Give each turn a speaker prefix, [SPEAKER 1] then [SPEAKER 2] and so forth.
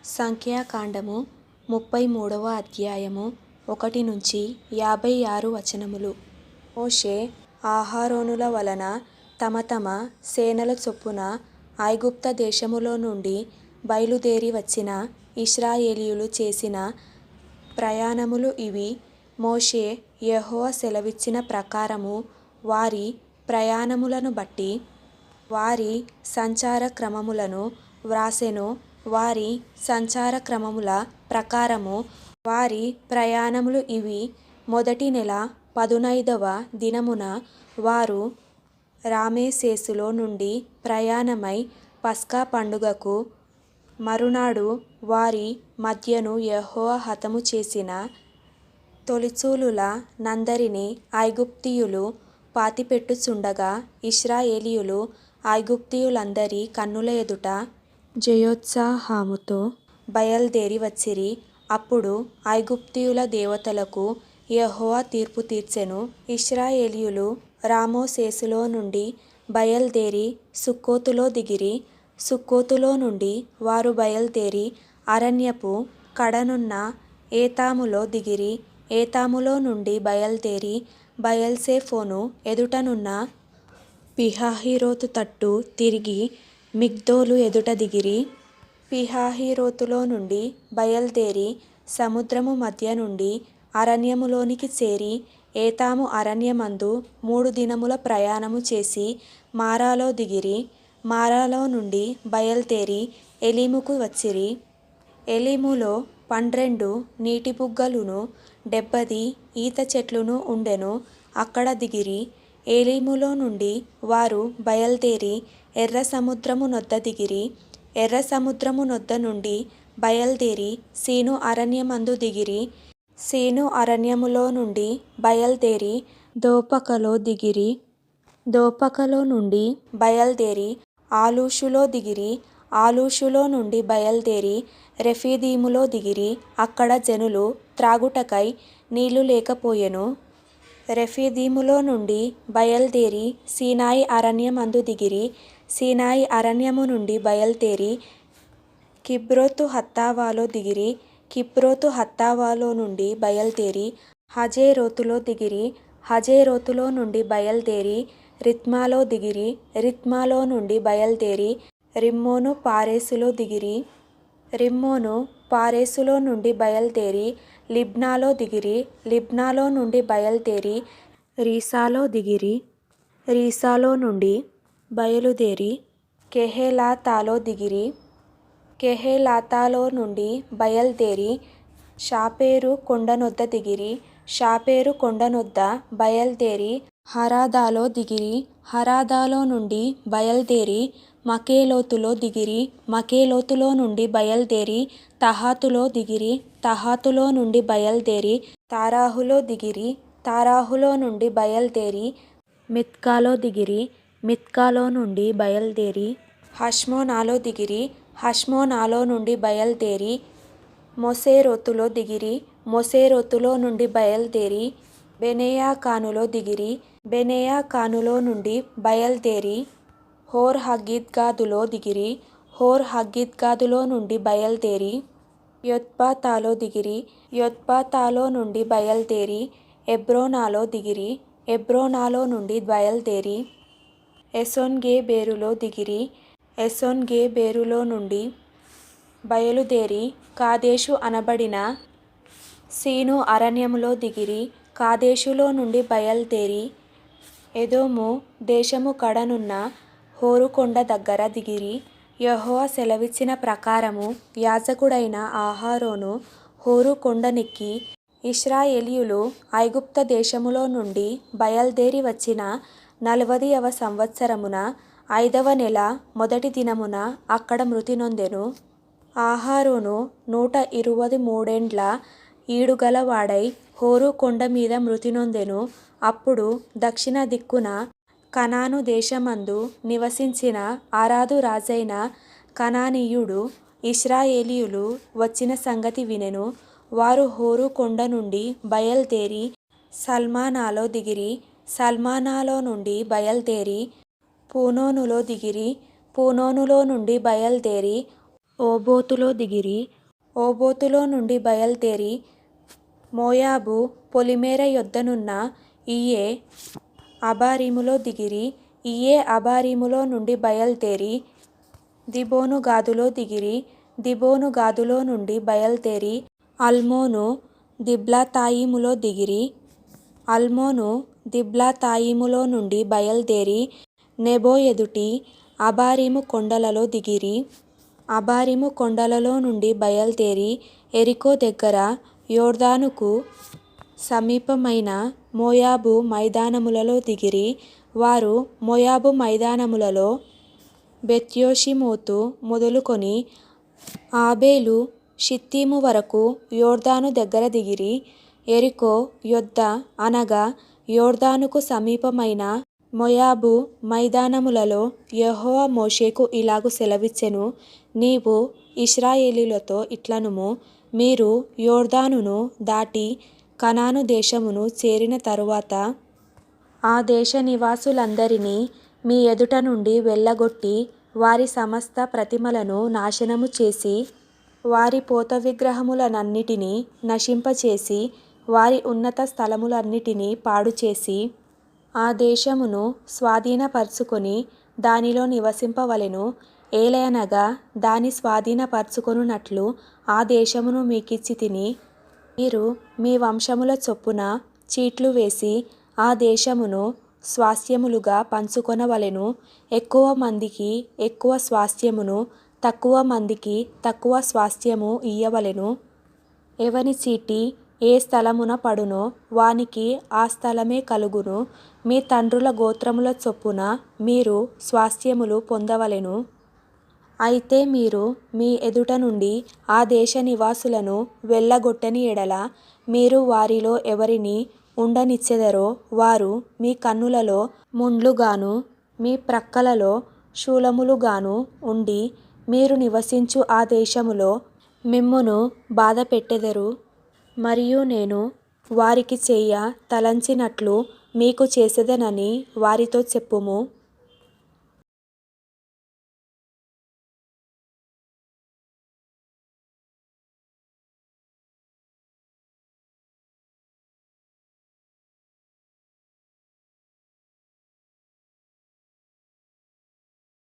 [SPEAKER 1] సంఖ్యాకాండము 33వ అధ్యాయము 1 నుంచి 56 వచనములు. మోషే అహరోనుల వలన తమ తమ సేనల చొప్పున ఐగుప్త దేశములో నుండి బయలుదేరి వచ్చిన ఇశ్రాయేలీయులు చేసిన ప్రయాణములు ఇవి. మోషే యెహోవా సెలవిచ్చిన ప్రకారము వారి ప్రయాణములను బట్టి వారి సంచార క్రమములను వ్రాసెను. వారి సంచార క్రమముల ప్రకారము వారి ప్రయాణములు ఇవి. మొదటి నెల 15వ దినమున వారు రామెసేసులో నుండి ప్రయాణమై పస్కా పండుగకు మరునాడు వారి మధ్యను యెహోవా హతము చేసిన తొలిచూలుల నందరిని ఐగుప్తీయులు పాతిపెట్టుచుండగా ఇశ్రాయేలీయులు ఐగుప్తీయులందరి కన్నుల ఎదుట జయోత్సాహముతో బయలుదేరి వచ్చిరి. అప్పుడు ఐగుప్తీయుల దేవతలకు యెహోవా తీర్పు తీర్చెను. ఇశ్రాయేలీయులు రామెసేసులో నుండి బయలుదేరి సుక్కోతులో దిగిరి. సుక్కోతులో నుండి వారు బయలుదేరి అరణ్యపు కడనున్న ఏతాములో దిగిరి. ఏతాములో నుండి బయలుదేరి బయల్సెఫోను ఎదుటనున్న పీహహీరోతు తట్టు తిరిగి మిగ్దోలు ఎదుట దిగిరి. పీహహీరోతులో నుండి బయలుదేరి సముద్రము మధ్య నుండి అరణ్యములోనికి చేరి ఏతాము అరణ్యమందు 3 దినముల ప్రయాణము చేసి మారాలో దిగిరి. మారాలో నుండి బయలుదేరి ఎలీముకు వచ్చిరి. ఎలీములో 12 నీటిబుగ్గలును 70 ఈత చెట్లును ఉండెను. అక్కడ దిగిరి. ఎలీములో నుండి వారు బయలుదేరి ఎర్ర సముద్రము నొద్ద దిగిరి. ఎర్ర సముద్రము నొద్ద నుండి బయలుదేరి సీను అరణ్యమందు దిగిరి. సీను అరణ్యములో నుండి బయలుదేరి దోపకలో దిగిరి. దోపకలో నుండి బయలుదేరి ఆలూషులో దిగిరి. ఆలూషులో నుండి బయలుదేరి రెఫీదీములో దిగిరి. అక్కడ జనులు త్రాగుటకై నీళ్లు లేకపోయెను. రెఫీదీములో నుండి బయలుదేరి సీనాయి అరణ్యమందు దిగిరి. సీనాయి అరణ్యము నుండి బయలుదేరి కిబ్రోతు హత్తావాలో దిగిరి. కిబ్రోతు హత్తావాలో నుండి బయలుదేరి హజేరోతులో దిగిరి. హజేరోతులో నుండి బయలుదేరి రిత్మాలో దిగిరి. రిత్మాలో నుండి బయలుదేరి రిమ్మోను పారేసులో దిగిరి. రిమ్మోను పారేసులో నుండి బయలుదేరి లిబ్నాలో దిగిరి. లిబ్నాలో నుండి బయలుదేరి రీసాలో దిగిరి. రీసాలో నుండి బయలుదేరి కెహేలాతాలో దిగిరి. కెహేలాతాలో నుండి బయలుదేరి షాపెరు కొండనొద్ద దిగిరి. షాపెరు కొండనొద్ద బయలుదేరి హరాదాలో దిగిరి. హరాదాలో నుండి బయలుదేరి మకేలోతులో దిగిరి. మకేలోతులో నుండి బయలుదేరి తహాతులో దిగిరి. తహాతులో నుండి బయలుదేరి తారాహులో దిగిరి. తారాహులో నుండి బయలుదేరి మిత్కాలో దిగిరి. మిత్కాలో నుండి బయలుదేరి హష్మోనాలో దిగిరి. హష్మోనాలో నుండి బయలుదేరి మొసేరోతులో దిగిరి. మొసేరోతులో నుండి బయలుదేరి బెనేయాకానులో దిగిరి. బెనేయాకానులో నుండి బయలుదేరి హోర్ హగ్గిద్గాదులో దిగిరి. హోర్ హగ్గిద్గాదులో నుండి బయలుదేరి యొత్బాతాలో దిగిరి. యొత్బాతాలో నుండి బయలుదేరి ఎబ్రోనాలో దిగిరి. ఎబ్రోనాలో నుండి బయలుదేరి ఎసోన్గెబెరులో దిగిరి. ఎసోన్గెబెరులో నుండి బయలుదేరి కాదేషు అనబడిన సీను అరణ్యములో దిగిరి. కాదేషులో నుండి బయలుదేరి ఎదోము దేశము కడనున్న హోరు కొండ దగ్గర దిగిరి. యెహోవా సెలవిచ్చిన ప్రకారము యాజకుడైన అహరోను హోరు కొండనెక్కి ఇశ్రాయేలీయులు ఐగుప్త దేశములో నుండి బయలుదేరి వచ్చిన 40వ సంవత్సరమున 5వ నెల మొదటి దినమున అక్కడ మృతి నొందెను. అహరోను 123 ఏండ్ల ఈడుగలవాడై హోరు కొండ మీద మృతి నొందెను. అప్పుడు దక్షిణ దిక్కున కనాను దేశమందు నివసించిన అరాదు రాజైన కనానీయుడు ఇశ్రాయేలీయులు వచ్చిన సంగతి వినెను. వారు హోరు కొండ నుండి బయలుదేరి సల్మానాలో దిగిరి. సల్మానాలో నుండి బయలుదేరి పూనోనులో దిగిరి. పూనోనులో నుండి బయలుదేరి ఓబోతులో దిగిరి. ఓబోతులో నుండి బయలుదేరి మోయాబు పొలిమేర యొద్దనున్న ఇయ్యే అబారీములో దిగిరి. ఇయ్యే అబారీములో నుండి బయలుదేరి దిబోను గాదులో దిగిరి. దిబోను గాదులో నుండి బయలుదేరి అల్మోను దిబ్లాతాయిములో దిగిరి. అల్మోను దిబ్లాతాయిములో నుండి బయలుదేరి నెబో ఎదుటి అబారీము కొండలలో దిగిరి. అబారీము కొండలలో నుండి బయలుదేరి ఎరికో దగ్గర యోర్దానుకు సమీపమైన మోయాబు మైదానములలో దిగిరి. వారు మోయాబు మైదానములలో బెత్యోషిమోతు మొదలుకొని ఆబేలు షిత్తీము వరకు యోర్దాను దగ్గర దిగిరి. ఎరికో యొద్ద అనగా యోర్దానుకు సమీపమైన మోయాబు మైదానములలో యెహోవా మోషేకు ఇలాగు సెలవిచ్చెను. నీవు ఇశ్రాయేలీయులతో ఇట్లనుము, మీరు యోర్దానును దాటి కనాను దేశమును చేరిన తరువాత ఆ దేశ నివాసులందరినీ మీ ఎదుట నుండి వెళ్ళగొట్టి వారి సమస్త ప్రతిమలను నాశనము చేసి వారి పోత విగ్రహములనన్నిటినీ నశింపచేసి వారి ఉన్నత స్థలములన్నిటినీ పాడుచేసి ఆ దేశమును స్వాధీనపరచుకొని దానిలో నివసింపవలెను. ఏలయనగా దాని స్వాధీనపరచుకొనున్నట్లు ఆ దేశమును మీకిచ్చితిని. మీరు మీ వంశముల చొప్పున చీట్లు వేసి ఆ దేశమును స్వాస్థ్యములుగా పంచుకొనవలెను. ఎక్కువ మందికి ఎక్కువ స్వాస్థ్యమును, తక్కువ మందికి తక్కువ స్వాస్థ్యము ఇయ్యవలెను. ఎవని చీటి ఏ స్థలమున పడునో వానికి ఆ స్థలమే కలుగును. మీ తండ్రుల గోత్రముల చొప్పున మీరు స్వాస్థ్యములు పొందవలెను. అయితే మీరు మీ ఎదుట నుండి ఆ దేశ నివాసులను వెళ్ళగొట్టని ఎడల మీరు వారిలో ఎవరిని ఉండనిచ్చెదరో వారు మీ కన్నులలో ముండ్లుగాను మీ ప్రక్కలలో శూలములుగాను ఉండి మీరు నివసించు ఆ దేశములో మిమ్మును బాధపెట్టెదరు. మరియు నేను వారికి చేయ తలంచినట్లు మీకు చేసెదనని వారితో చెప్పుము.